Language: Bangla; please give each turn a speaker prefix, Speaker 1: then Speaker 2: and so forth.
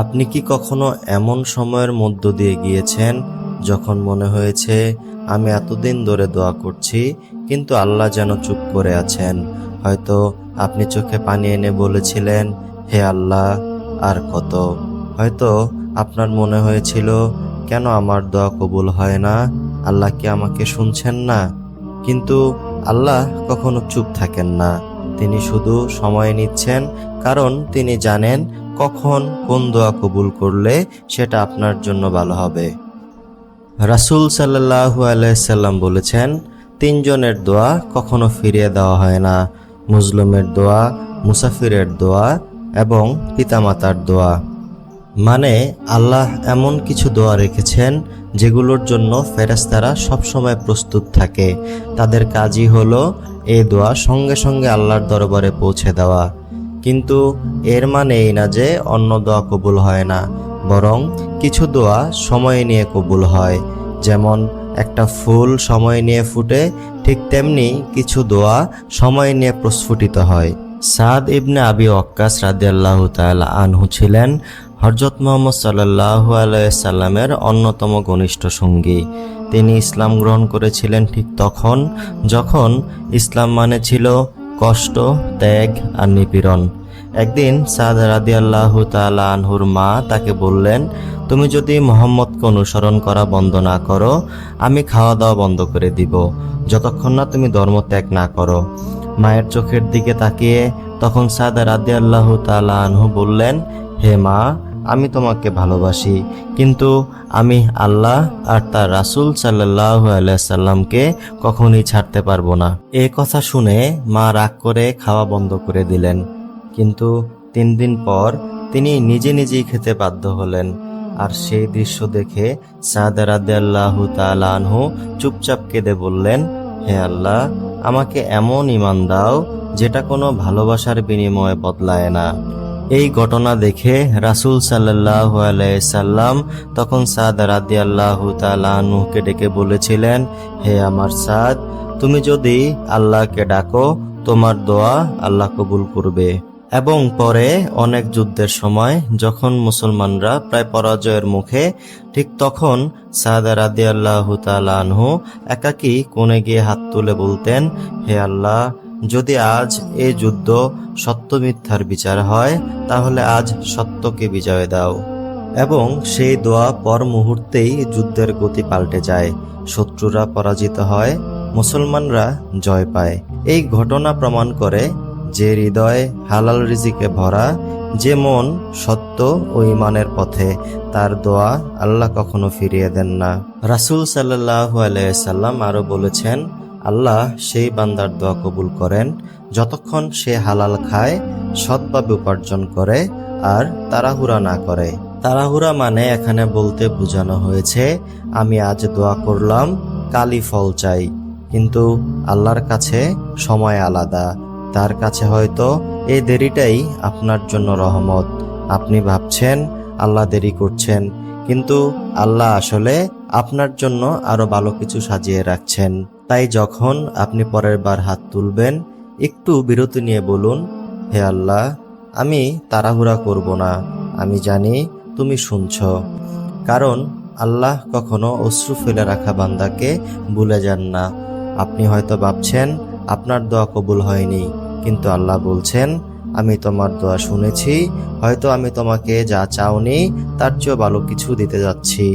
Speaker 1: আপনি কি কখনো এমন সময়ের মধ্য দিয়ে গিয়েছেন যখন মনে হয়েছে আমি এতদিন ধরে দোয়া করছি কিন্তু আল্লাহ যেন চুপ করে আছেন? হয়তো আপনি চোখে পানি এনে বলেছিলেন, হে আল্লাহ, আর কত? হয়তো আপনার মনে হয়েছিল, কেন আমার দোয়া কবুল হয় না? আল্লাহ কি আমাকে শুনছেন না? কিন্তু আল্লাহ কখনো চুপ থাকেন না। তিনি শুধু সময় নিচ্ছেন, কারণ তিনি জানেন কখন কোন দোয়া কবুল করলে সেটা আপনার জন্য ভালো হবে। রাসূল সাল্লাল্লাহু আলাইহি সাল্লাম বলেছেন, তিনজনের দোয়া কখনো ফিরিয়ে দেওয়া হয় না: মুজলুমের দোয়া, মুসাফিরের দোয়া এবং পিতামাতার দোয়া। মানে আল্লাহ এমন কিছু দোয়া রেখেছেন যেগুলোর জন্য ফেরেশতারা সবসময় প্রস্তুত থাকে। তাদের কাজই হলো এই দোয়া সঙ্গে সঙ্গে আল্লাহর দরবারে পৌঁছে দেওয়া। কিন্তু এর মানে এই না যে অন্য দোয়া কবুল হয় না, বরং কিছু দোয়া সময় নিয়ে কবুল হয়। যেমন একটা ফুল সময় নিয়ে ফুটে, ঠিক তেমনি কিছু দোয়া সময় নিয়ে প্রস্ফুটিত হয়। সাদ ইবনে আবি ওয়াক্কাস রাদিয়াল্লাহু তাআলা আনহু ছিলেন হযরত মুহাম্মদ সাল্লাল্লাহু আলাইহি সাল্লামের অন্যতম ঘনিষ্ঠ সঙ্গী। তিনি ইসলাম গ্রহণ করেছিলেন ঠিক তখন যখন ইসলাম মানে ছিল কষ্ট, ত্যাগ আর নিপীড়ন। একদিন সাদ রাদিয়াল্লাহু তাআলা আনহুর মা তাকে বললেন, তুমি যদি মুহাম্মদকে অনুসরণ করা বন্ধ না করো, আমি খাওয়া দাওয়া বন্ধ করে দিব, যতক্ষণ না তুমি ধর্ম ত্যাগ না করো। মায়ের চোখের দিকে তাকিয়ে তখন সাদ রাদিয়াল্লাহু তাআলা আনহু বললেন, হে মা, আমি তোমাকে ভালোবাসি, কিন্তু আমি আল্লাহ আর তার রাসূল সাল্লাল্লাহু আলাইহি সাল্লামকে কখনোই ছাড়তে পারবো না। এই কথা শুনে মা রাগ করে খাওয়া বন্ধ করে দিলেন। কিন্তু 3 দিন পর তিনি নিজে নিজেই খেতে বাধ্য হলেন। আর সেই দৃশ্য দেখে সাদ রাদিয়াল্লাহু তাআলা আনহু চুপচাপ কেঁদে বললেন, হে আল্লাহ, আমাকে এমন ঈমান দাও যেটা কোনো ভালোবাসার বিনিময়ে বদলায় না। এই ঘটনা দেখে রাসূল সাল্লাল্লাহু আলাইহি সাল্লাম তখন সাদ রাদিয়াল্লাহু তাআলা আনহুকে ডেকে বলেছিলেন, হে আমার সাদ, তুমি যদি আল্লাহকে ডাকো, তোমার দোয়া আল্লাহ কবুল করবে। এবং পরে অনেক যুদ্ধের সময় যখন মুসলমানরা প্রায় পরাজয়ের মুখে, ঠিক তখন সাদ রাদিয়াল্লাহু তাআলা আনহু একাকী কোণে গিয়ে হাত তুলে বলতেন, হে আল্লাহ, যদি আজ এই যুদ্ধ সত্য মিথ্যার বিচার হয়, তাহলে আজ সত্যকে বিজয় দাও। এবং সেই দোয়া পর মুহূর্তেই যুদ্ধের গতি পাল্টে যায়। শত্রুরা পরাজিত হয়, মুসলমানরা জয় পায়। এই ঘটনা প্রমাণ করে যে হৃদয় হালাল রিজিকে ভরা, যে মন সত্য ও ঈমানের পথে, তার দোয়া আল্লাহ কখনো ফিরিয়ে দেন না। রাসূল সাল্লাল্লাহু আলাইহি সাল্লাম আরো বলেছেন, আল্লাহ সেই বান্দার দোয়া কবুল করেন যতক্ষণ সে হালাল খায়, সৎভাবে উপার্জন করে আর তাড়াহুড়া না করে। তাড়াহুড়া মানে এখানে বলতে বোঝানো হয়েছে, আমি আজ দোয়া করলাম, কালই ফল চাই। কিন্তু আল্লাহর কাছে সময় আলাদা। তার কাছে হয়তো এই দেরিটাই আপনার জন্য রহমত। আপনি ভাবছেন আল্লাহ দেরি করছেন, কিন্তু আল্লাহ আসলে আপনার জন্য আরো ভালো কিছু সাজিয়ে রাখছেন। তাই যখন আপনি পরের বার হাত তুলবেন, একটু বিরতি নিয়ে বলুন, হে আল্লাহ, আমি তাড়াহুড়া করব না, আমি জানি তুমি শুনছ। কারণ আল্লাহ কখনো অশ্রু ফেলে রাখা বান্দাকে ভুলে যান না। আপনি হয়তো ভাবছেন আপনার দোয়া কবুল হয়নি, কিন্তু আল্লাহ বলছেন, আমি তোমার দোয়া শুনেছি, হয়তো আমি তোমাকে যা চাওনি তার চেয়েও ভালো কিছু দিতে যাচ্ছি।